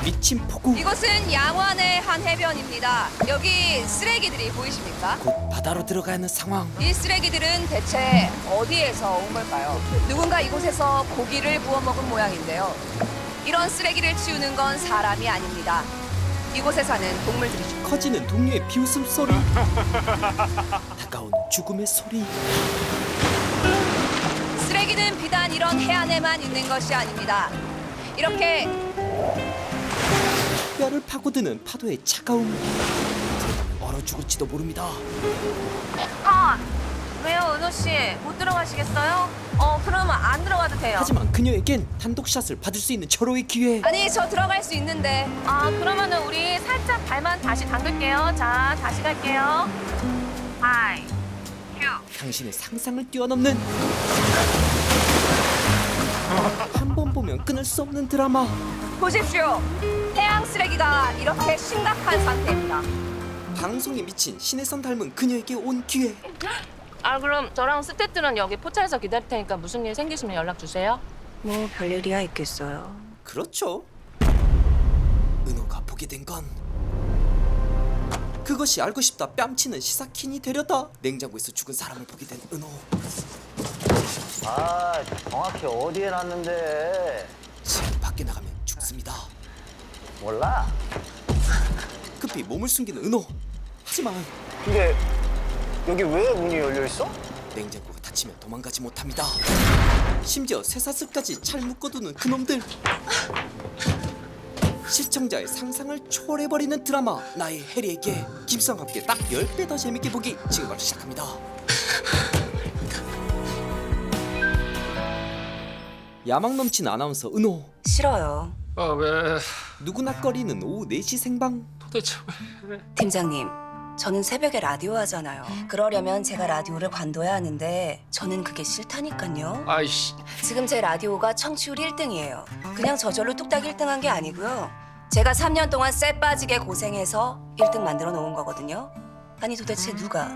미친 폭우. 이곳은 양화의 한 해변입니다. 여기 쓰레기들이 보이십니까? 곧 바다로 들어가는 상황. 이 쓰레기들은 대체 어디에서 온 걸까요? 누군가 이곳에서 고기를 구워 먹은 모양인데요. 이런 쓰레기를 치우는 건 사람이 아닙니다. 이곳에 사는 동물들이죠. 커지는 동료의 비웃음 소리. 다가오는 죽음의 소리. 쓰레기는 비단 이런 해안에만 있는 것이 아닙니다. 이렇게 뼈를 파고드는 파도의 차가움. 얼어 죽을지도 모릅니다. 왜요, 은호 씨? 못 들어가시겠어요? 그러면 안 들어가도 돼요. 하지만 그녀에겐 단독샷을 받을 수 있는 절호의 기회. 아니, 저 들어갈 수 있는데. 그러면은 우리 살짝 발만 다시 담글게요. 자, 다시 갈게요. 하이, 휴. 당신의 상상을 뛰어넘는 한 번 보면 끊을 수 없는 드라마. 보십시오. 해양 쓰레기가 이렇게 심각한 상태입니다. 방송에 미친 신혜선 닮은 그녀에게 온 기회. 그럼 저랑 스태프들은 여기 포차에서 기다릴 테니까 무슨 일 생기시면 연락 주세요. 뭐 별일이야 있겠어요. 그렇죠. 은호가 보게 된 건 그것이 알고 싶다 뺨치는 시사킨이 되려다 냉장고에서 죽은 사람을 보게 된 은호. 정확히 어디에 놨는데? 지금 밖에 나가면 죽습니다. 몰라. 급히 몸을 숨기는 은호. 하지만 근데 여기 왜 문이 열려 있어? 냉장고가 닫히면 도망가지 못합니다. 심지어 쇠사슬까지 잘 묶어두는 그놈들. 시청자의 상상을 초월해버리는 드라마 나의 해리에게 김수영과 함께 딱 10배 더 재밌게 보기 지금 바로 시작합니다. 야망 넘친 아나운서 은호. 싫어요. 왜 누구나 꺼리는 오후 4시 생방. 도대체 왜? 팀장님, 저는 새벽에 라디오 하잖아요. 그러려면 제가 라디오를 관둬야 하는데 저는 그게 싫다니까요. 아이씨, 지금 제 라디오가 청취율 1등이에요. 그냥 저절로 뚝딱 1등한 게 아니고요. 제가 3년 동안 쎄 빠지게 고생해서 1등 만들어 놓은 거거든요. 아니 도대체 누가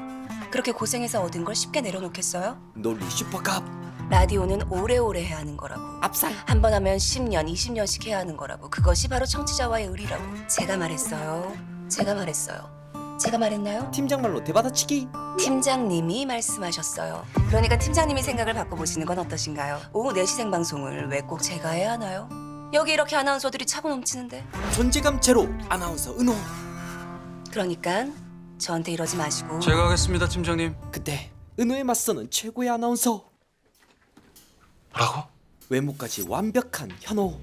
그렇게 고생해서 얻은 걸 쉽게 내려놓겠어요? 논리 슈퍼캅. 라디오는 오래오래 해야 하는 거라고. 압살. 한 번 하면 10년, 20년씩 해야 하는 거라고. 그것이 바로 청취자와의 의리라고. 제가 말했어요. 제가 말했어요. 제가 말했나요? 팀장 말로 대받아치기. 팀장님이 말씀하셨어요. 그러니까 팀장님이 생각을 바꿔보시는 건 어떠신가요? 오후 4시 생방송을 왜 꼭 제가 해야 하나요? 여기 이렇게 아나운서들이 차고 넘치는데. 존재감 제로 아나운서 은호. 그러니까 저한테 이러지 마시고. 제가 하겠습니다, 팀장님. 그때 은호에 맞서는 최고의 아나운서. 뭐라고? 외모까지 완벽한 현호.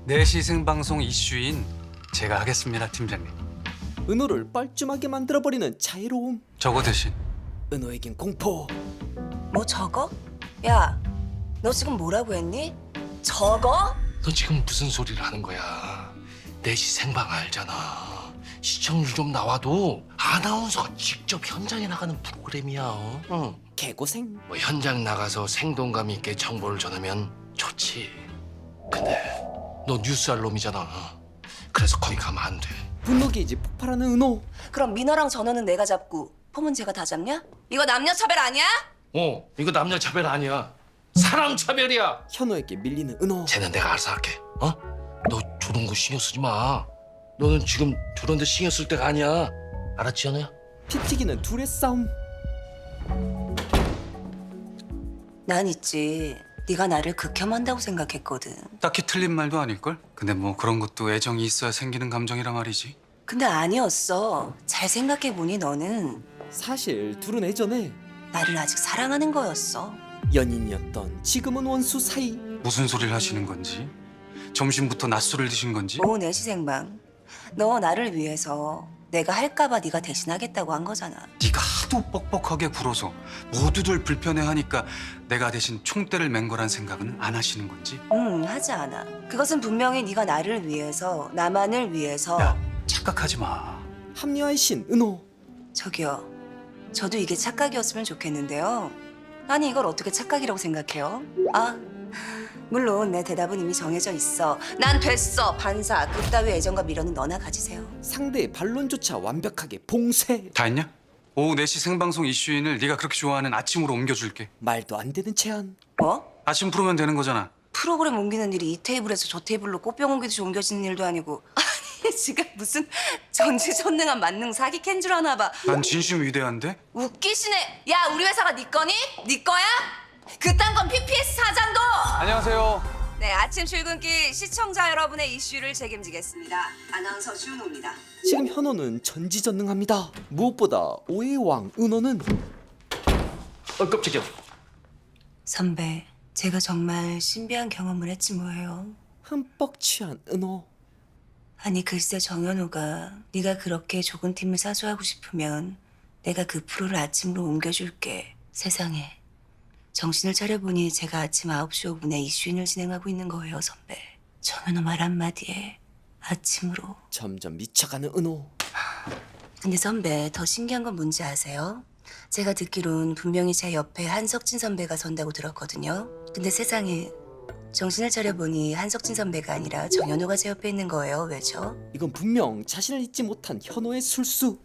4시 생방송 이슈인 제가 하겠습니다, 팀장님. 은호를 뻘쭘하게 만들어버리는 자유로움. 저거 대신 은호에겐 공포. 뭐 저거? 야, 너 지금 뭐라고 했니? 저거? 너 지금 무슨 소리를 하는 거야? 4시 생방 알잖아. 시청률 좀 나와도 아나운서가 직접 현장에 나가는 프로그램이야. 응. 개고생. 뭐 현장 나가서 생동감 있게 정보를 전하면 좋지. 근데 너 뉴스 알놈이잖아. 그래서 거기 가면 안 돼. 분노 게이지 폭발하는 은호. 그럼 민호랑 전호는 내가 잡고 폼은 제가 다 잡냐? 이거 남녀 차별 아니야? 이거 남녀 차별 아니야. 사람 차별이야. 현호에게 밀리는 은호. 쟤는 내가 알아서 할게. 너 저런 거 신경 쓰지 마. 너는 지금 저런 데 신경 쓸 때가 아니야. 알았지, 현우야? 피 튀기는 둘의 싸움. 난 있지. 네가 나를 극혐한다고 생각했거든. 딱히 틀린 말도 아닐걸? 근데 뭐 그런 것도 애정이 있어야 생기는 감정이라 말이지. 근데 아니었어. 잘 생각해보니 너는 사실 둘은 예전에 나를 아직 사랑하는 거였어. 연인이었던 지금은 원수 사이. 무슨 소리를 하시는 건지, 점심부터 낮술을 드신 건지. 오후 4시 생방. 너 나를 위해서 내가 할까봐 네가 대신하겠다고 한 거잖아. 네가 하도 뻑뻑하게 굴어서 모두들 불편해하니까 내가 대신 총대를 맨 거란 생각은 안 하시는 건지. 하지 않아. 그것은 분명히 네가 나를 위해서, 나만을 위해서. 야, 착각하지 마. 합리화의 신 은호. 저기요. 저도 이게 착각이었으면 좋겠는데요. 아니 이걸 어떻게 착각이라고 생각해요? 물론 내 대답은 이미 정해져 있어. 난 됐어. 반사. 그따위 애정과 미련은 너나 가지세요. 상대의 반론조차 완벽하게 봉쇄. 다 했냐? 오후 4시 생방송 이슈인을 네가 그렇게 좋아하는 아침으로 옮겨줄게. 말도 안 되는 제안. 뭐? 아침 프로면 되는 거잖아. 프로그램 옮기는 일이 이 테이블에서 저 테이블로 꽃병 옮기듯이 옮겨지는 일도 아니고 아니 지금 무슨 전지전능한 만능 사기 캔 줄 아나 봐. 난 진심 위대한데? 웃기시네. 야 우리 회사가 네 거니? 네 거야? 그딴 건 PPS 사장도. 안녕하세요. 네 아침 출근길 시청자 여러분의 이슈를 책임지겠습니다. 아나운서 주은호입니다. 지금 현호는 전지전능합니다. 무엇보다 오해의 왕 은호는 깜짝이야. 선배, 제가 정말 신비한 경험을 했지 뭐예요. 흠뻑 취한 은호. 아니 글쎄 정현우가 네가 그렇게 좁은 팀을 사수하고 싶으면 내가 그 프로를 아침으로 옮겨줄게. 세상에. 정신을 차려보니 제가 아침 9시 5분에 이슈인을 진행하고 있는 거예요, 선배. 정현우 말 한마디에 아침으로. 점점 미쳐가는 은호. 근데 선배, 더 신기한 건 뭔지 아세요? 제가 듣기론 분명히 제 옆에 한석진 선배가 선다고 들었거든요. 근데 세상에 정신을 차려보니 한석진 선배가 아니라 정현우가 제 옆에 있는 거예요. 왜죠? 이건 분명 자신을 잊지 못한 현호의 술수.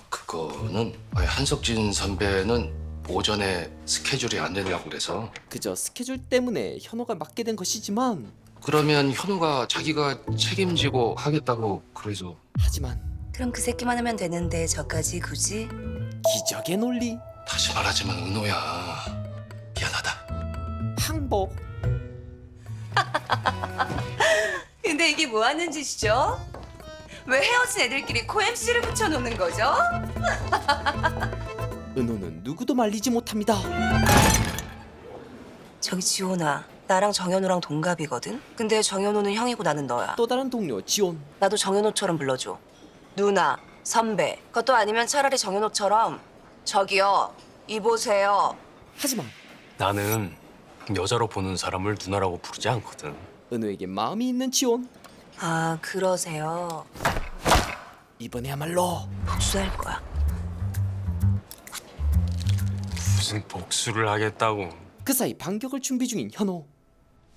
그거는 한석진 선배는 오전에 스케줄이 안 되려고 그래서. 그저 스케줄 때문에 현호가 맡게 된 것이지만 그러면 현우가 자기가 책임지고 하겠다고 그래서. 하지만 그럼 그 새끼만 하면 되는데 저까지 굳이? 기적의 논리. 다시 말하지만 은호야, 미안하다. 항복. 근데 이게 뭐 하는 짓이죠? 왜 헤어진 애들끼리 코-MC를 붙여놓는 거죠? 은호는 누구도 말리지 못합니다. 저기 지호나, 나랑 정현우랑 동갑이거든? 근데 정현우는 형이고 나는 너야. 또 다른 동료 지온. 나도 정현우처럼 불러줘. 누나, 선배. 그것도 아니면 차라리 정현우처럼 저기요, 이보세요. 하지만 나는 여자로 보는 사람을 누나라고 부르지 않거든. 은호에게 마음이 있는 지온. 아, 그러세요. 이번에야말로 복수할 거야. 무슨 복수를 하겠다고. 그 사이 반격을 준비 중인 현호.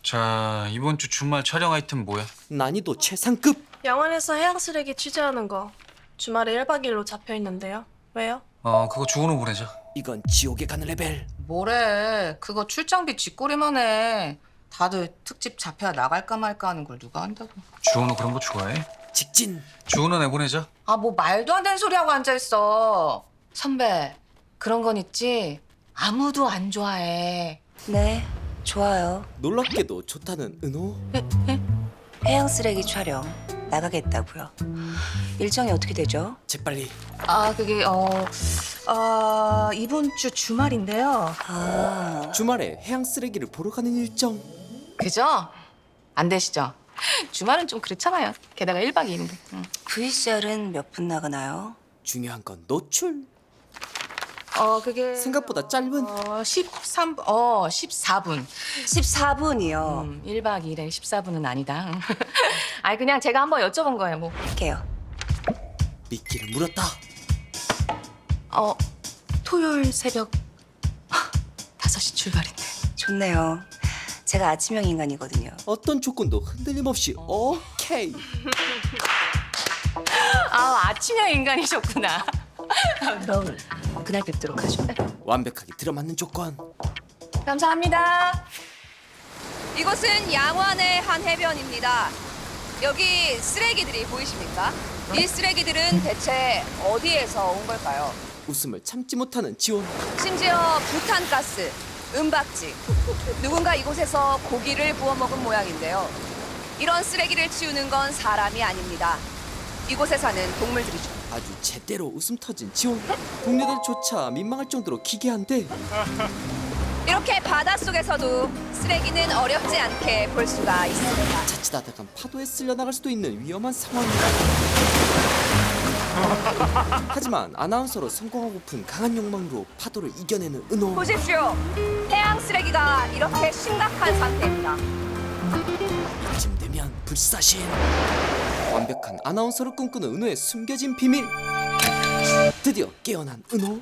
자, 이번 주 주말 촬영 아이템 뭐야? 난이도 최상급. 영안에서 해양 쓰레기 취재하는 거 주말에 1박 2일로 잡혀 있는데요. 왜요? 그거 주호로 보내자. 이건 지옥에 가는 레벨. 뭐래? 그거 출장비 쥐꼬리만 해. 다들 특집 잡혀야 나갈까 말까 하는 걸 누가 한다고. 주호는 그런 거 좋아해? 직진. 주호는 내보내자. 아, 뭐 말도 안 되는 소리 하고 앉아 있어. 선배, 그런 건 있지? 아무도 안 좋아해. 네, 좋아요. 놀랍게도 좋다는 은호. 해양 쓰레기 촬영 나가겠다고요. 일정이 어떻게 되죠? 재빨리. 아, 그게 이번 주 주말인데요. 아, 주말에 해양 쓰레기를 보러 가는 일정. 그죠? 안 되시죠? 주말은 좀 그렇잖아요. 게다가 1박 2일인데. VCR은 몇 분 나가나요? 중요한 건 노출. 그게 생각보다 짧은. 14분. 14분이요. 1박 2일에 14분은 아니다. 아니, 그냥 제가 한번 여쭤본 거예요, 뭐. 할게요. 미끼를 물었다. 토요일 새벽 5시 출발인데. 좋네요. 제가 아침형 인간이거든요. 어떤 조건도 흔들림 없이 오케이. 아침형 인간이셨구나. 그럼 그날 뵙도록 하죠. 완벽하게 들어맞는 조건. 감사합니다. 이곳은 양화의 한 해변입니다. 여기 쓰레기들이 보이십니까? 이 쓰레기들은 대체 어디에서 온 걸까요? 웃음을 참지 못하는 지온. 심지어 부탄가스, 은박지. 누군가 이곳에서 고기를 구워 먹은 모양인데요. 이런 쓰레기를 치우는 건 사람이 아닙니다. 이곳에 사는 동물들이죠. 아주 제대로 웃음 터진 지온. 동료들조차 민망할 정도로 기괴한데 이렇게 바닷속에서도 쓰레기는 어렵지 않게 볼 수가 있습니다. 자칫하다간 파도에 쓸려 나갈 수도 있는 위험한 상황. 하지만 아나운서로 성공하고픈 강한 욕망으로 파도를 이겨내는 은호. 보십시오. 해양 쓰레기가 이렇게 심각한 상태입니다. 이쯤 되면 불사신. 완벽한 아나운서를 꿈꾸는 은호의 숨겨진 비밀. 드디어 깨어난 은호.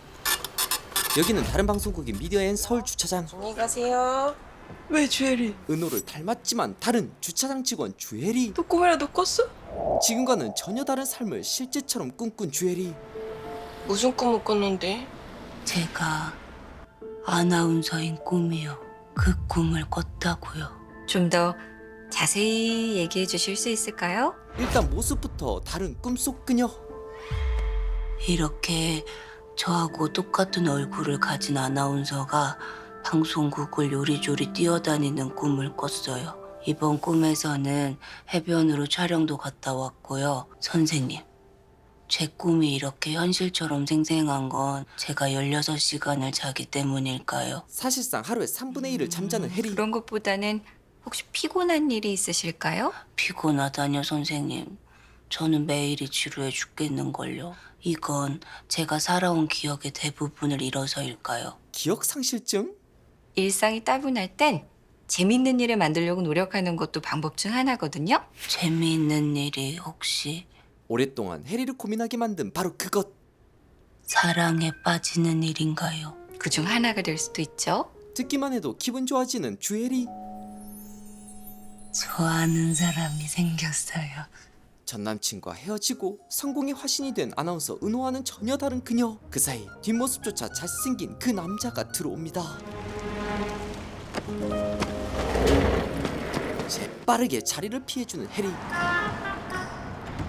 여기는 다른 방송국인 미디어앤 서울 주차장. 안녕히 가세요. 왜 주혜리? 은호를 닮았지만 다른 주차장 직원 주혜리. 또 꿈이라도 꿨어? 지금과는 전혀 다른 삶을 실제처럼 꿈꾼 주혜리. 무슨 꿈을 꿨는데? 제가 아나운서인 꿈이요. 그 꿈을 꿨다고요. 좀 더 자세히 얘기해 주실 수 있을까요? 일단 모습부터 다른 꿈속 그녀. 이렇게 저하고 똑같은 얼굴을 가진 아나운서가 방송국을 요리조리 뛰어다니는 꿈을 꿨어요. 이번 꿈에서는 해변으로 촬영도 갔다 왔고요. 선생님, 제 꿈이 이렇게 현실처럼 생생한 건 제가 16시간을 자기 때문일까요? 사실상 하루에 3분의 1을 잠자는 해리. 그런 것보다는 혹시 피곤한 일이 있으실까요? 피곤하다뇨, 선생님. 저는 매일이 지루해 죽겠는걸요. 이건 제가 살아온 기억의 대부분을 잃어서일까요? 기억 상실증? 일상이 따분할 땐 재밌는 일을 만들려고 노력하는 것도 방법 중 하나거든요. 재미있는 일이 혹시 오랫동안 해리를 고민하게 만든 바로 그것. 사랑에 빠지는 일인가요? 그중 하나가 될 수도 있죠. 듣기만 해도 기분 좋아지는 주해리. 좋아하는 사람이 생겼어요. 전 남친과 헤어지고 성공의 화신이 된 아나운서 은호와는 전혀 다른 그녀. 그 사이 뒷모습조차 잘생긴 그 남자가 들어옵니다. 재빠르게 자리를 피해주는 해리.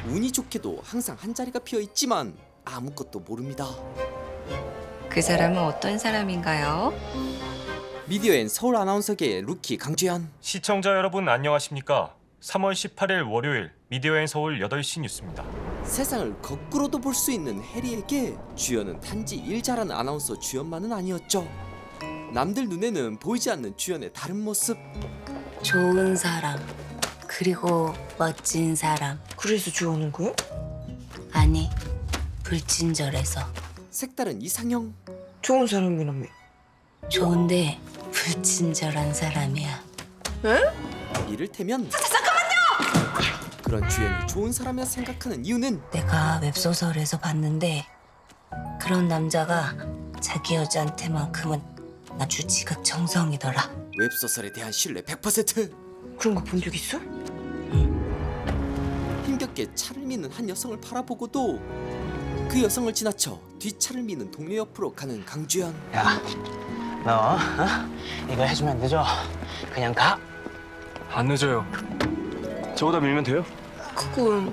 운이 좋게도 항상 한 자리가 비어 있지만 아무것도 모릅니다. 그 사람은 어떤 사람인가요? 미디어엔 서울 아나운서계의 루키 강주현. 시청자 여러분 안녕하십니까? 3월 18일 월요일 미디어엔 서울 8시 뉴스입니다. 세상을 거꾸로도 볼 수 있는 해리에게 주연은 단지 일 잘하는 아나운서 주연만은 아니었죠. 남들 눈에는 보이지 않는 주연의 다른 모습. 좋은 사람, 그리고 멋진 사람. 그래서 좋아하는 거야? 아니, 불친절해서. 색다른 이상형. 좋은 사람이라며. 좋은데 불친절한 사람이야. 이를테면 그런 주연이 좋은 사람이라 생각하는 이유는 내가 웹소설에서 봤는데 그런 남자가 자기 여자한테만큼은 아주 지극정성이더라. 웹소설에 대한 신뢰 100%. 그런 거 본 적 있어? 힘겹게 차를 미는 한 여성을 바라보고도 그 여성을 지나쳐 뒷차를 미는 동료 옆으로 가는 강주현. 야, 너 이거 해주면 늦어. 그냥 가. 안 늦어요. 저보다 밀면 돼요? 그건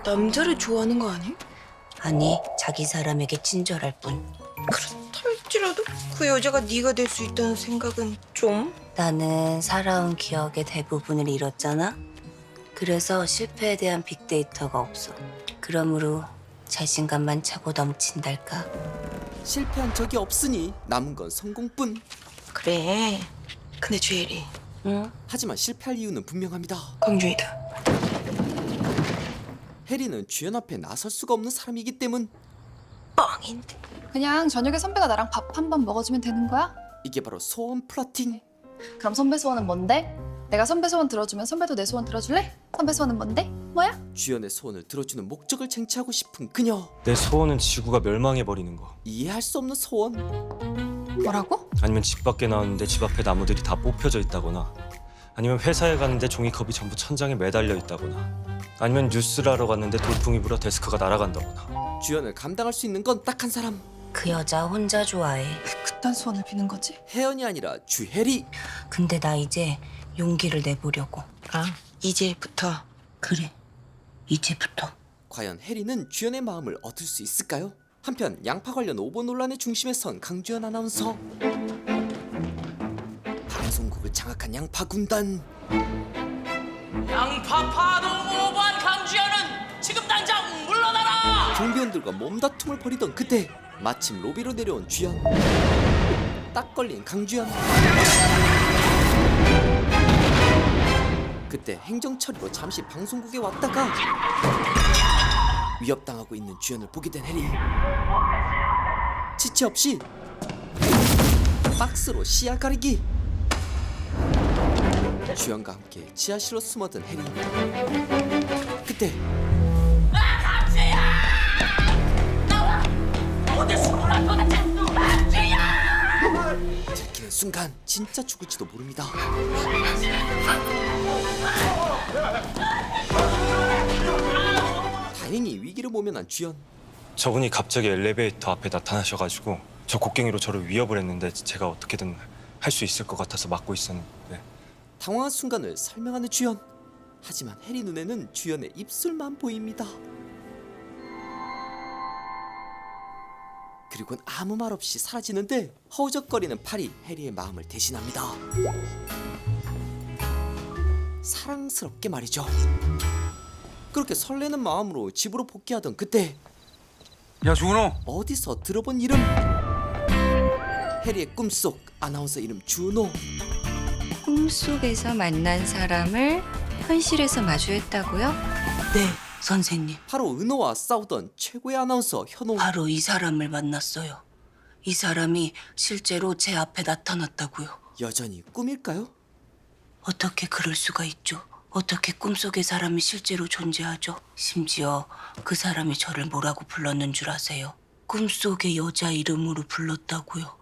남자를 좋아하는 거 아니? 아니, 자기 사람에게 친절할 뿐. 그렇다할지라도 그 여자가 네가 될 수 있다는 생각은 좀... 나는 살아온 기억의 대부분을 잃었잖아. 그래서 실패에 대한 빅데이터가 없어. 그러므로 자신감만 차고 넘친달까. 실패한 적이 없으니 남은 건 성공뿐. 그래. 근데 주혜리, 응? 하지만 실패할 이유는 분명합니다. 강주희다. 해리는 주연 앞에 나설 수가 없는 사람이기 때문. 뻥인데. 그냥 저녁에 선배가 나랑 밥 한 번 먹어주면 되는 거야? 이게 바로 소원 플러팅. 그럼 선배 소원은 뭔데? 내가 선배 소원 들어주면 선배도 내 소원 들어줄래? 선배 소원은 뭔데? 뭐야? 주연의 소원을 들어주는 목적을 쟁취하고 싶은 그녀. 내 소원은 지구가 멸망해버리는 거. 이해할 수 없는 소원. 뭐라고? 아니면 집 밖에 나왔는데 집 앞에 나무들이 다 뽑혀져 있다거나, 아니면 회사에 갔는데 종이컵이 전부 천장에 매달려 있다거나, 아니면 뉴스를 하러 갔는데 돌풍이 불어 데스크가 날아간다거나. 주연을 감당할 수 있는 건 딱 한 사람. 그 여자 혼자 좋아해. 그딴 소원을 비는 거지? 혜연이 아니라 주혜리. 근데 나 이제 용기를 내보려고. 아, 이제부터. 그래, 이제부터. 과연 혜리는 주연의 마음을 얻을 수 있을까요? 한편 양파 관련 오보 논란의 중심에 선 강주연 아나운서. 방송국을 장악한 양파 군단. 양파파동 5번 강주현은 지금 당장 물러나라! 경비원들과 몸다툼을 벌이던 그때 마침 로비로 내려온 주연. 딱 걸린 강주연. 그때 행정 처리로 잠시 방송국에 왔다가 위협당하고 있는 주연을 보게 된 해리. 지체 없이 박스로 시야 가리기. 주연과 함께 지하실로 숨어든 해리. 그때 들키는 순간 진짜 죽을지도 모릅니다. 다행히 위기를 모면한 주연. 저분이 갑자기 엘리베이터 앞에 나타나셔가지고 저 곡괭이로 저를 위협을 했는데 제가 어떻게든 할 수 있을 것 같아서 막고 있었는데 당황한 순간을 설명하는 주연. 하지만 해리 눈에는 주연의 입술만 보입니다. 그리곤 아무 말 없이 사라지는데 허우적거리는 팔이 해리의 마음을 대신합니다. 사랑스럽게 말이죠. 그렇게 설레는 마음으로 집으로 복귀하던 그때 야 주은호. 어디서 들어본 이름. 해리의 꿈속 아나운서 이름 준호. 꿈속에서 만난 사람을 현실에서 마주했다고요? 네, 선생님. 바로 은호와 싸우던 최고의 아나운서 현호. 바로 이 사람을 만났어요. 이 사람이 실제로 제 앞에 나타났다고요. 여전히 꿈일까요? 어떻게 그럴 수가 있죠? 어떻게 꿈속의 사람이 실제로 존재하죠? 심지어 그 사람이 저를 뭐라고 불렀는 줄 아세요? 꿈속의 여자 이름으로 불렀다고요.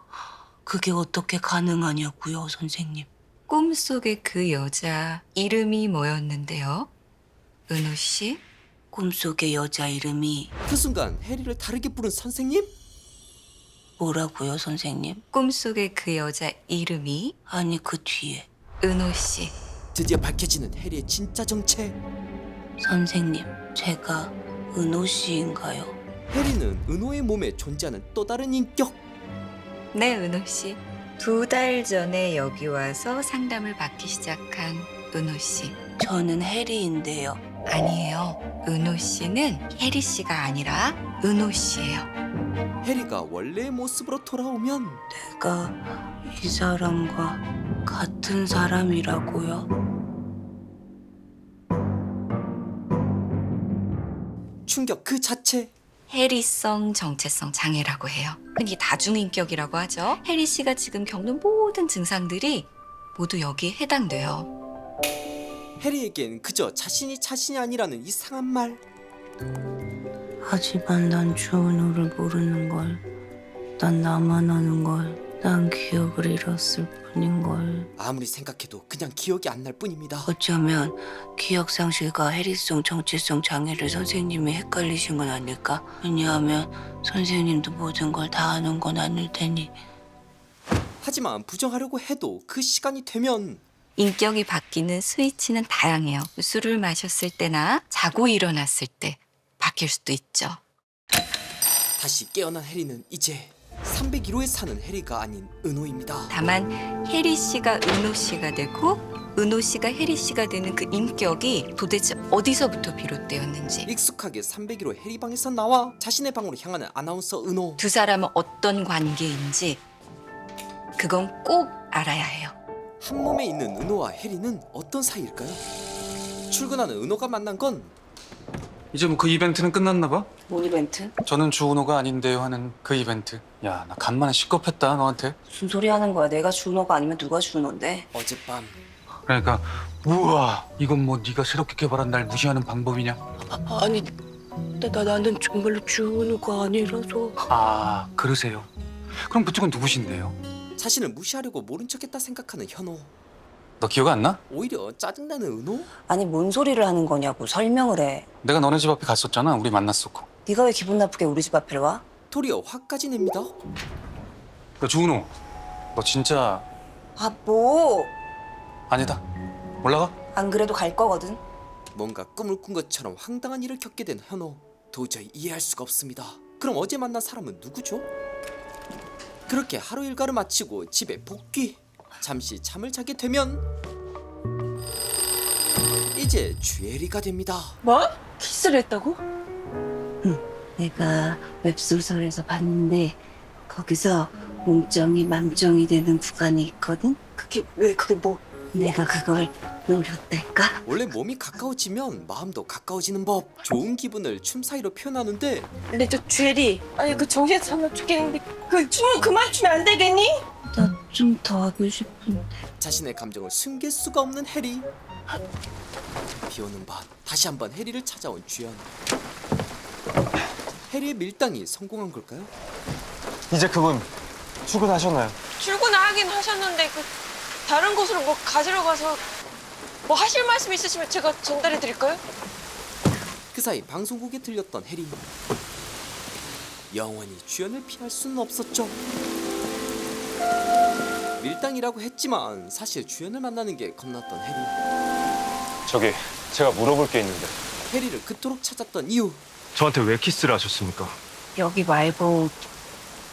그게 어떻게 가능하냐고요, 선생님. 꿈속의 그 여자 이름이 뭐였는데요? 은호 씨? 꿈속의 여자 이름이 그 순간 해리를 다르게 부른 선생님? 뭐라고요, 선생님? 꿈속의 그 여자 이름이? 아니, 그 뒤에 은호 씨. 드디어 밝혀지는 해리의 진짜 정체. 선생님, 제가 은호 씨인가요? 해리는 은호의 몸에 존재하는 또 다른 인격. 네, 은호 씨. 2달 전에 여기 와서 상담을 받기 시작한 은호 씨. 저는 해리인데요. 아니에요. 은호 씨는 해리 씨가 아니라 은호 씨예요. 해리가 원래의 모습으로 돌아오면 내가 이 사람과 같은 사람이라고요? 충격 그 자체. 해리성 정체성 장애라고 해요. 흔히 다중인격이라고 하죠. 해리 씨가 지금 겪는 모든 증상들이 모두 여기에 해당돼요. 해리에겐 그저 자신이 아니라는 이상한 말. 하지만 난 주은호를 모르는 걸. 난 나만 아는 걸. 난 기억을 잃었을 뿐인 걸. 아무리 생각해도 그냥 기억이 안 날 뿐입니다. 어쩌면 기억상실과 해리성 정체성 장애를 선생님이 헷갈리신 건 아닐까? 왜냐하면 선생님도 모든 걸 다 아는 건 아닐 테니. 하지만 부정하려고 해도 그 시간이 되면 인격이 바뀌는 스위치는 다양해요. 술을 마셨을 때나 자고 일어났을 때 바뀔 수도 있죠. 다시 깨어난 해리는 이제 301호에 사는 해리가 아닌 은호입니다. 다만 해리 씨가 은호 씨가 되고 은호 씨가 해리 씨가 되는 그 인격이 도대체 어디서부터 비롯되었는지, 익숙하게 301호 해리 방에서 나와 자신의 방으로 향하는 아나운서 은호. 두 사람은 어떤 관계인지 그건 꼭 알아야 해요. 한 몸에 있는 은호와 해리는 어떤 사이일까요? 출근하는 은호가 만난 건 이제 뭐 그 이벤트는 끝났나 봐? 뭔 이벤트? 저는 주은호가 아닌데요 하는 그 이벤트. 야, 나 간만에 시겁했다 너한테. 무슨 소리 하는 거야? 내가 준호가 아니면 누가 준호인데? 어젯밤 그러니까 우와, 이건 뭐 네가 새롭게 개발한 날 무시하는 방법이냐? 아니, 나는 정말로 준호가 아니라서. 아, 그러세요. 그럼 그쪽은 누구신데요? 자신을 무시하려고 모른 척했다 생각하는 현호. 너 기억 안 나? 오히려 짜증나는 은호? 아니, 뭔 소리를 하는 거냐고 설명을 해. 내가 너네 집 앞에 갔었잖아. 우리 만났었고. 네가 왜 기분 나쁘게 우리 집 앞에 와? 도리어 화까지 냅니다. 야, 주은호, 너 진짜 아, 뭐? 아니다. 올라가. 안 그래도 갈 거거든. 뭔가 꿈을 꾼 것처럼 황당한 일을 겪게 된 현호. 도저히 이해할 수가 없습니다. 그럼 어제 만난 사람은 누구죠? 그렇게 하루 일과를 마치고 집에 복귀. 잠시 잠을 자게 되면 이제 주애리가 됩니다. 뭐? 키스를 했다고? 내가 웹소설에서 봤는데 거기서 몸정이 맘정이 되는 구간이 있거든. 그게 뭐? 내가 그걸 노렸달까? 원래 몸이 가까워지면 마음도 가까워지는 법. 좋은 기분을 춤 사이로 표현하는데 근데 저 주혜리, 아니 그 정신 차려 죽겠는데 그 춤을 그만 추면 안 되겠니? 나 좀 더 하고 싶은데. 자신의 감정을 숨길 수가 없는 해리. 비오는 밤 다시 한번 해리를 찾아온 주연. 해리의 밀당이 성공한 걸까요? 이제 그분 출근하셨나요? 출근하긴 하셨는데 그 다른 곳으로 뭐 가지러 가서 뭐 하실 말씀 있으시면 제가 전달해 드릴까요? 그 사이 방송국에 들렸던 해리. 영원히 주연을 피할 수는 없었죠. 밀당이라고 했지만 사실 주연을 만나는 게 겁났던 해리. 저기 제가 물어볼 게 있는데 해리를 그토록 찾았던 이유. 저한테 왜 키스를 하셨습니까? 여기 말고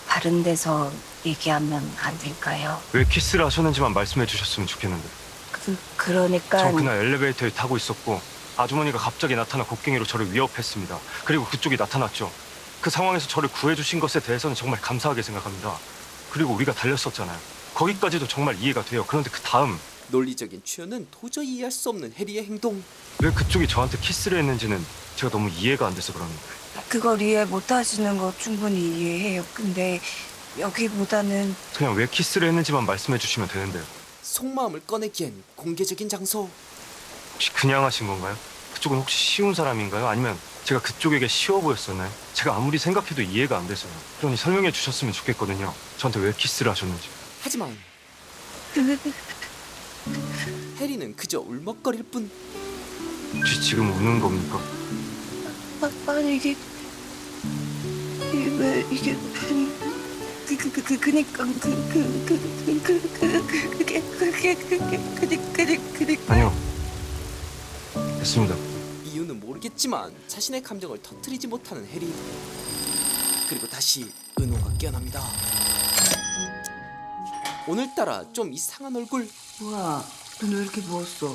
다른 데서 얘기하면 안 될까요? 왜 키스를 하셨는지만 말씀해 주셨으면 좋겠는데. 그러니까 저 그날 엘리베이터에 타고 있었고 아주머니가 갑자기 나타나 곡괭이로 저를 위협했습니다. 그리고 그쪽이 나타났죠. 그 상황에서 저를 구해주신 것에 대해서는 정말 감사하게 생각합니다. 그리고 우리가 달렸었잖아요. 거기까지도 정말 이해가 돼요. 그런데 그 다음 논리적인 주연은 도저히 이해할 수 없는 해리의 행동. 왜 그쪽이 저한테 키스를 했는지는 제가 너무 이해가 안 돼서 그럽니다. 그걸 이해 못 하시는 거 충분히 이해해요. 근데 여기보다는 그냥 왜 키스를 했는지만 말씀해 주시면 되는데요. 속마음을 꺼내기엔 공개적인 장소. 혹시 그냥 하신 건가요? 그쪽은 혹시 쉬운 사람인가요? 아니면 제가 그쪽에게 쉬워 보였었나요? 제가 아무리 생각해도 이해가 안 돼서요. 그러니 설명해 주셨으면 좋겠거든요. 저한테 왜 키스를 하셨는지. 하지만 해리는 그저 울먹거릴 뿐. 혹시 지금 우는 겁니까? 아니 이게 왜 이게 그게 아니요. 됐습니다. 이유는 모르겠지만 자신의 감정을 터뜨리지 못하는 해리. 그리고 다시 은호가 깨어납니다. 오늘따라 좀 이상한 얼굴. 뭐야? 넌 왜 이렇게 부었어?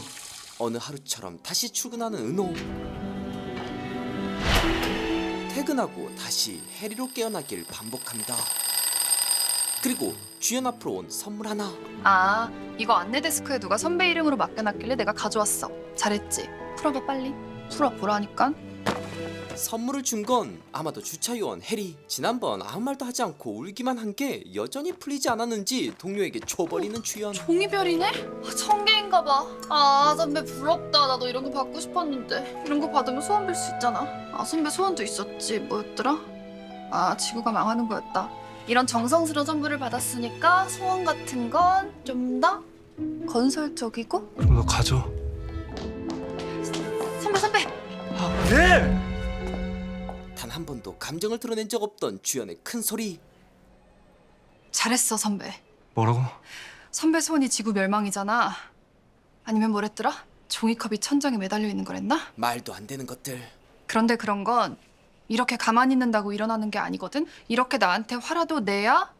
어느 하루처럼 다시 출근하는 은호. 퇴근하고 다시 해리로 깨어나길 반복합니다. 그리고 주연 앞으로 온 선물 하나. 아, 이거 안내 데스크에 누가 선배 이름으로 맡겨놨길래 내가 가져왔어. 잘했지? 풀어봐 빨리. 풀어보라니까. 선물을 준 건 아마도 주차 요원 해리. 지난번 아무 말도 하지 않고 울기만 한 게 여전히 풀리지 않았는지 동료에게 줘버리는 주연. 종이별이네? 아, 청개인가 봐. 아, 선배 부럽다. 나도 이런 거 받고 싶었는데. 이런 거 받으면 소원 빌 수 있잖아. 아, 선배 소원도 있었지. 뭐였더라? 아, 지구가 망하는 거였다. 이런 정성스러운 선물을 받았으니까 소원 같은 건 좀 더 건설적이고. 그럼 너 가져. 선배. 아, 네! 단 한 번도 감정을 드러낸 적 없던 주연의 큰 소리. 잘했어 선배. 뭐라고? 선배 소원이 지구 멸망이잖아. 아니면 뭐랬더라? 종이컵이 천장에 매달려 있는 거랬나? 말도 안 되는 것들. 그런데 그런 건 이렇게 가만히 있는다고 일어나는 게 아니거든. 이렇게 나한테 화라도 내야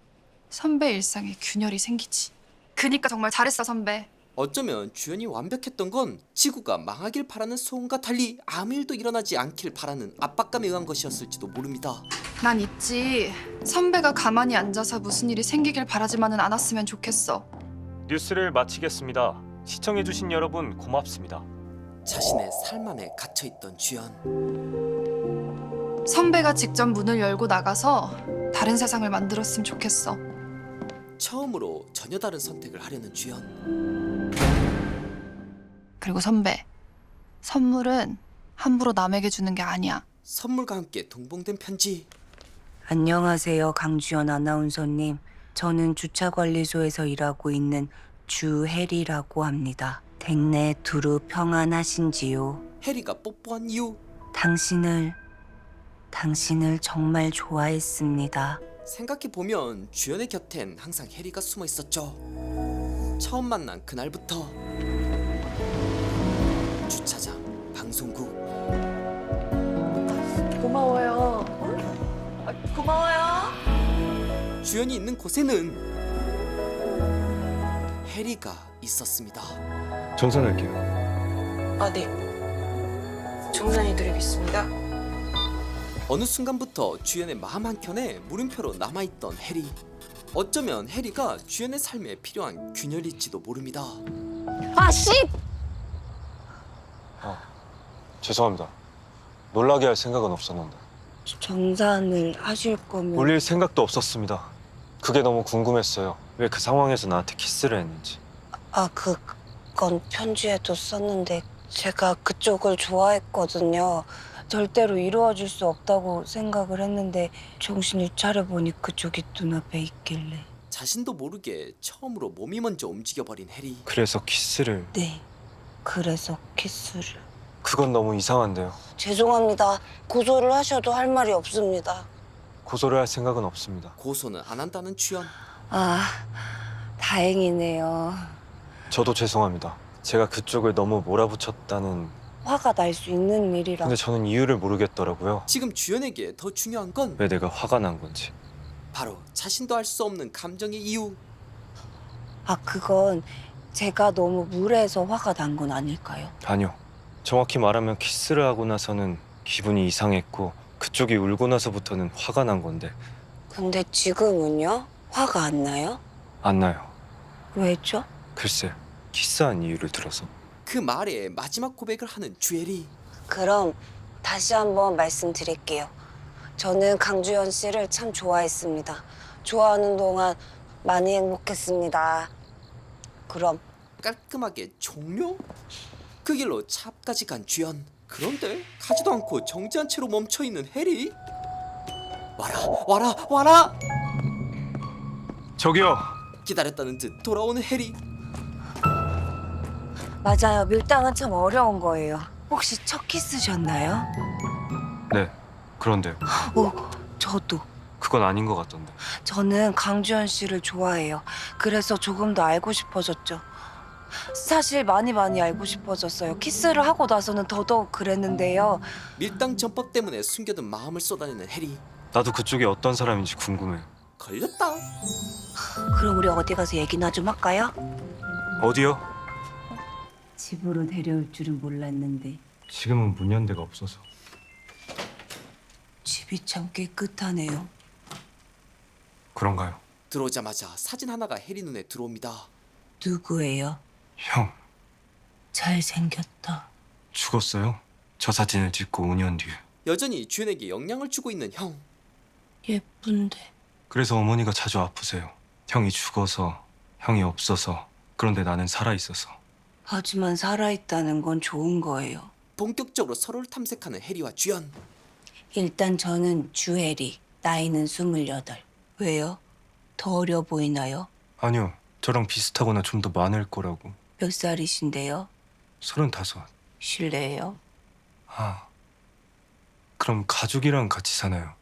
선배 일상에 균열이 생기지. 그니까 정말 잘했어 선배. 어쩌면 주연이 완벽했던 건 지구가 망하길 바라는 소원과 달리 아무 일도 일어나지 않길 바라는 압박감에 의한 것이었을지도 모릅니다. 난 있지. 선배가 가만히 앉아서 무슨 일이 생기길 바라지만은 않았으면 좋겠어. 뉴스를 마치겠습니다. 시청해주신 여러분 고맙습니다. 자신의 삶 안에 갇혀있던 주연. 선배가 직접 문을 열고 나가서 다른 세상을 만들었으면 좋겠어. 처음으로 전혀 다른 선택을 하려는 주연. 그리고 선배, 선물은 함부로 남에게 주는 게 아니야. 선물과 함께 동봉된 편지. 안녕하세요, 강주연 아나운서님. 저는 주차관리소에서 일하고 있는 주혜리라고 합니다. 댁내 두루 평안하신지요? 해리가 뽀뽀한 이유. 당신을 정말 좋아했습니다. 생각해보면 주연의 곁엔 항상 해리가 숨어 있었죠. 처음 만난 그날부터. 주차장, 방송국. 고마워요. 고마워요. 주연이 있는 곳에는 해리가 있었습니다. 전산할게요. 아, 네. 정산해드리겠습니다. 어느 순간부터 주연의 마음 한켠에 물음표로 남아있던 해리. 어쩌면 해리가 주연의 삶에 필요한 균열일지도 모릅니다. 아, 씨! 죄송합니다. 놀라게 할 생각은 없었는데. 정산을 하실 거면 올릴 생각도 없었습니다. 그게 너무 궁금했어요. 왜 그 상황에서 나한테 키스를 했는지. 그건 편지에도 썼는데 제가 그쪽을 좋아했거든요. 절대로 이루어질 수 없다고 생각을 했는데 정신을 차려보니 그쪽이 눈앞에 있길래. 자신도 모르게 처음으로 몸이 먼저 움직여버린 해리. 그래서 키스를. 네, 그래서 키스를. 그건 너무 이상한데요. 죄송합니다. 고소를 하셔도 할 말이 없습니다. 고소를 할 생각은 없습니다. 고소는 안 한다는 주연. 다행이네요. 저도 죄송합니다. 제가 그쪽을 너무 몰아붙였다는. 화가 날 수 있는 일이라. 근데 저는 이유를 모르겠더라고요. 지금 주연에게 더 중요한 건 왜 내가 화가 난 건지. 바로 자신도 알 수 없는 감정의 이유. 아, 그건 제가 너무 무례해서 화가 난 건 아닐까요? 아니요. 정확히 말하면 키스를 하고 나서는 기분이 이상했고 그쪽이 울고 나서부터는 화가 난 건데 근데 지금은요? 화가 안 나요? 안 나요. 왜죠? 글쎄, 키스한 이유를 들어서. 그 말에 마지막 고백을 하는 주엘이 그럼 다시 한번 말씀드릴게요. 저는 강주현 씨를 참 좋아했습니다. 좋아하는 동안 많이 행복했습니다. 그럼 깔끔하게 종료? 그 길로 차 앞까지 간 주연. 그런데 가지도 않고 정지한 채로 멈춰있는 해리. 와라 와라 와라. 저기요. 기다렸다는 듯 돌아오는 해리. 맞아요. 밀당은 참 어려운 거예요. 혹시 첫 키스셨나요? 네, 그런데요. 오, 저도. 그건 아닌 것 같던데. 저는 강주현 씨를 좋아해요. 그래서 조금 더 알고 싶어졌죠. 사실 많이 알고 싶어졌어요. 키스를 하고 나서는 더더욱 그랬는데요. 밀당 전법 때문에 숨겨둔 마음을 쏟아내는 해리. 나도 그쪽이 어떤 사람인지 궁금해. 걸렸다. 그럼 우리 어디 가서 얘기나 좀 할까요? 어디요? 집으로 데려올 줄은 몰랐는데 지금은 문 연 데가 없어서. 집이 참 깨끗하네요. 그런가요? 들어오자마자 사진 하나가 해리 눈에 들어옵니다. 누구예요? 형, 잘생겼다. 죽었어요. 저 사진을 찍고 5년 뒤에. 여전히 주연에게 영향을 주고 있는 형. 예쁜데. 그래서 어머니가 자주 아프세요. 형이 죽어서, 형이 없어서. 그런데 나는 살아있어서. 하지만 살아있다는 건 좋은 거예요. 본격적으로 서로를 탐색하는 해리와 주연. 일단 저는 주혜리. 나이는 28. 왜요? 더 어려 보이나요? 아니요, 저랑 비슷하거나 좀 더 많을 거라고. 몇 살이신데요? 35. 실례예요? 아, 그럼 가족이랑 같이 사나요?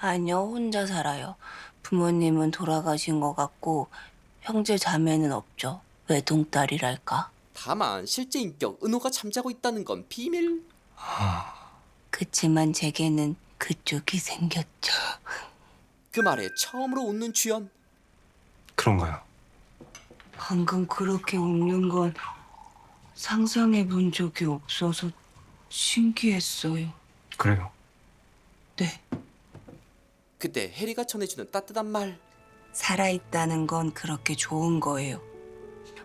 아니요, 혼자 살아요. 부모님은 돌아가신 것 같고 형제 자매는 없죠. 외동딸이랄까. 다만 실제 인격 은호가 잠자고 있다는 건 비밀. 그치만 제게는 그쪽이 생겼죠. 그 말에 처음으로 웃는 주연. 그런가요? 방금 그렇게 웃는 건 상상해 본 적이 없어서 신기했어요. 그래요. 네. 그때 해리가 전해주는 따뜻한 말. 살아있다는 건 그렇게 좋은 거예요.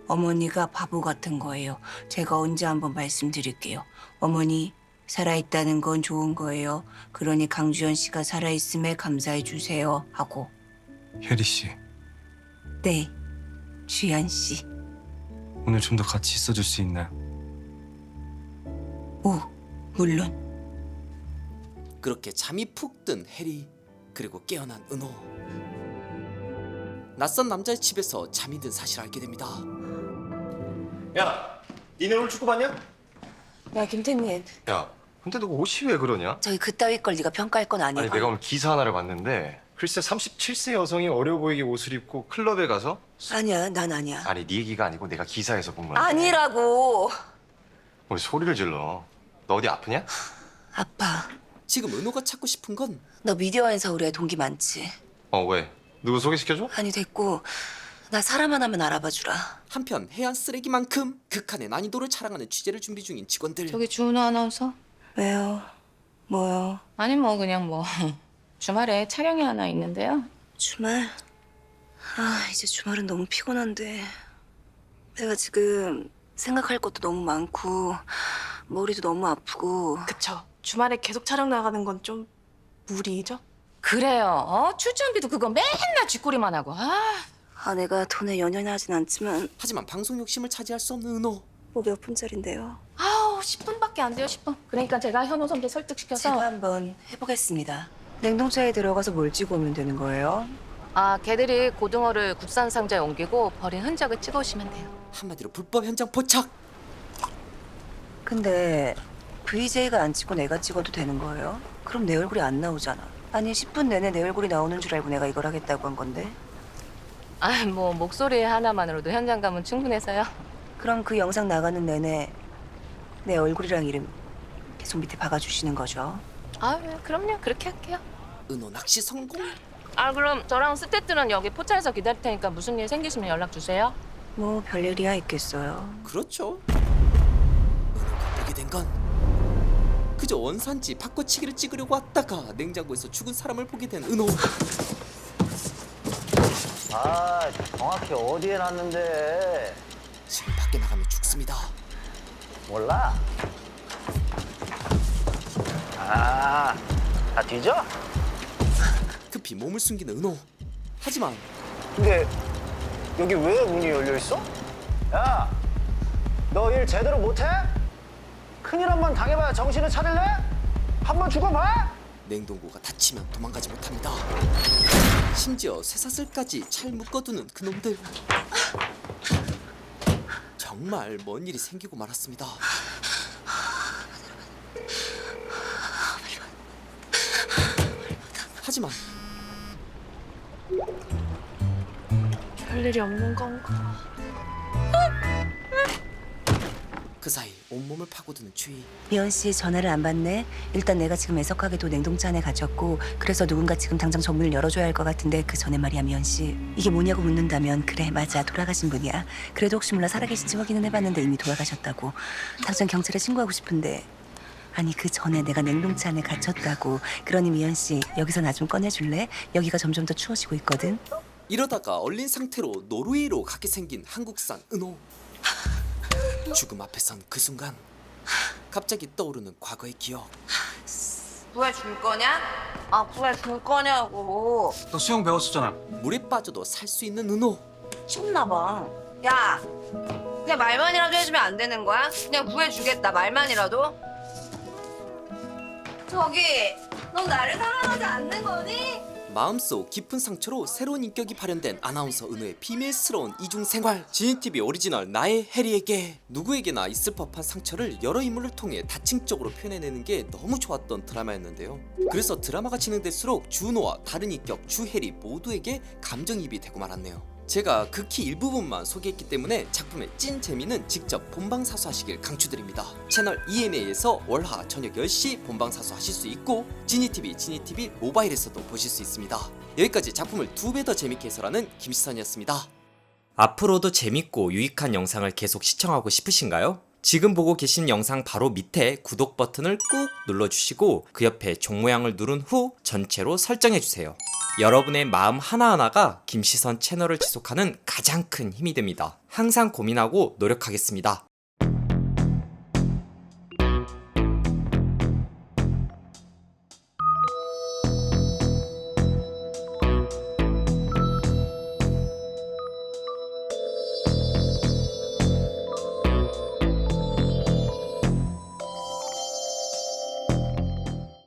어머니가 바보 같은 거예요. 제가 언제 한번 말씀드릴게요. 어머니, 살아있다는 건 좋은 거예요. 그러니 강주현 씨가 살아있음에 감사해 주세요. 하고. 혜리 씨, 네, 주현 씨. 오늘 좀 더 같이 있어줄 수 있나요? 오, 물론. 그렇게 잠이 푹 든 해리. 그리고 깨어난 은호. 낯선 남자의 집에서 잠이 든 사실을 알게 됩니다. 야, 니네 오늘 축구 봤냐? 야, 김태민. 야, 근데 너 옷이 왜 그러냐? 저기 그따위 걸 네가 평가할 건 아니야. 아니, 내가 오늘 기사 하나를 봤는데 글쎄 37세 여성이 어려 보이게 옷을 입고 클럽에 가서 아니야, 난 아니야. 아니, 네 얘기가 아니고 내가 기사에서 본 건데. 아니라고. 왜 소리를 질러? 너 어디 아프냐? 아빠, 지금 은호가 찾고 싶은 건 너 미디어에서 우리 애 동기 많지? 왜? 누구 소개시켜줘? 아니, 됐고. 나 사람 하나만 알아봐 주라. 한편 해안 쓰레기만큼 극한의 난이도를 자랑하는 취재를 준비 중인 직원들. 저기 주은호 아나운서? 왜요? 뭐요? 아니 뭐 그냥 뭐 주말에 촬영이 하나 있는데요. 주말? 아, 이제 주말은 너무 피곤한데. 내가 지금 생각할 것도 너무 많고 머리도 너무 아프고. 그쵸. 주말에 계속 촬영 나가는 건 좀 무리죠? 그래요. 출전비도 그거 맨날 쥐꼬리만 하고. 아, 내가 돈에 연연하진 않지만 하지만 방송 욕심을 차지할 수 없는 은호. 뭐 몇 분짜린데요? 아우 10분밖에 안 돼요 10분. 그러니까 제가 현호 선배 설득시켜서. 제가 한번 해보겠습니다. 냉동차에 들어가서 뭘 찍어 오면 되는 거예요? 걔들이 고등어를 국산 상자에 옮기고 버린 흔적을 찍어오시면 돼요. 한마디로 불법 현장 포착. 근데 VJ가 안 찍고 내가 찍어도 되는 거예요? 그럼 내 얼굴이 안 나오잖아. 아니 10분 내내 내 얼굴이 나오는 줄 알고 내가 이걸 하겠다고 한 건데. 뭐 목소리 하나만으로도 현장감은 충분해서요. 그럼 그 영상 나가는 내내 내 얼굴이랑 이름 계속 밑에 박아주시는 거죠? 그럼요. 그렇게 할게요. 은호 낚시 성공. 그럼 저랑 스태프들은 여기 포차에서 기다릴 테니까 무슨 일 생기시면 연락 주세요. 뭐 별일이야 있겠어요. 그렇죠. 은호가 보게 된 건 그저 원산지 바꿔치기를 찍으려고 왔다가 냉장고에서 죽은 사람을 보게 된 은호. 정확히 어디에 놨는데? 지금 밖에 나가면 죽습니다. 몰라? 다 뒤져? 급히 몸을 숨기는 은호. 하지만 근데 여기 왜 문이 열려 있어? 야, 너 일 제대로 못해? 큰일 한 번 당해봐야 정신을 차릴래? 한 번 죽어봐? 냉동고가 닫히면 도망가지 못합니다. 심지어 쇠사슬까지 잘 묶어두는 그놈들. 정말 뭔 일이 생기고 말았습니다. 하지만 별일이 없는 건가? 그 사이 온몸을 파고드는 추위. 미연 씨 전화를 안 받네. 일단 내가 지금 애석하게도 냉동차 안에 갇혔고 그래서 누군가 지금 당장 정문을 열어줘야 할 것 같은데 그 전에 말이야 미연 씨. 이게 뭐냐고 묻는다면 그래 맞아 돌아가신 분이야. 그래도 혹시 몰라 살아계신지 확인은 해봤는데 이미 돌아가셨다고. 당장 경찰에 신고하고 싶은데 아니 그 전에 내가 냉동차 안에 갇혔다고. 그러니 미연 씨 여기서 나 좀 꺼내줄래? 여기가 점점 더 추워지고 있거든. 이러다가 얼린 상태로 노르웨이로 가게 생긴 한국산 은호. 죽음 앞에 선 그 순간 갑자기 떠오르는 과거의 기억. 구해줄 거냐? 구해줄 거냐고. 너 수영 배웠었잖아. 물에 빠져도 살 수 있는 은호. 미쳤나 봐. 야, 그냥 말만이라도 해주면 안 되는 거야? 그냥 구해주겠다 말만이라도. 저기, 넌 나를 사랑하지 않는 거니? 마음속 깊은 상처로 새로운 인격이 발현된 아나운서 은호의 비밀스러운 이중생활. 지니TV 오리지널 나의 해리에게. 누구에게나 있을 법한 상처를 여러 인물을 통해 다층적으로 표현해내는 게 너무 좋았던 드라마였는데요. 그래서 드라마가 진행될수록 준호와 다른 인격 주해리 모두에게 감정이입이 되고 말았네요. 제가 극히 일부분만 소개했기 때문에 작품의 찐 재미는 직접 본방사수하시길 강추드립니다. 채널 ENA에서 월화 저녁 10시 본방사수하실 수 있고 지니TV 모바일에서도 보실 수 있습니다. 여기까지 작품을 2배 더 재밌게 해설하는 김시선이었습니다. 앞으로도 재밌고 유익한 영상을 계속 시청하고 싶으신가요? 지금 보고 계신 영상 바로 밑에 구독 버튼을 꾹 눌러주시고 그 옆에 종 모양을 누른 후 전체로 설정해주세요. 여러분의 마음 하나하나가 김시선 채널을 지속하는 가장 큰 힘이 됩니다. 항상 고민하고 노력하겠습니다.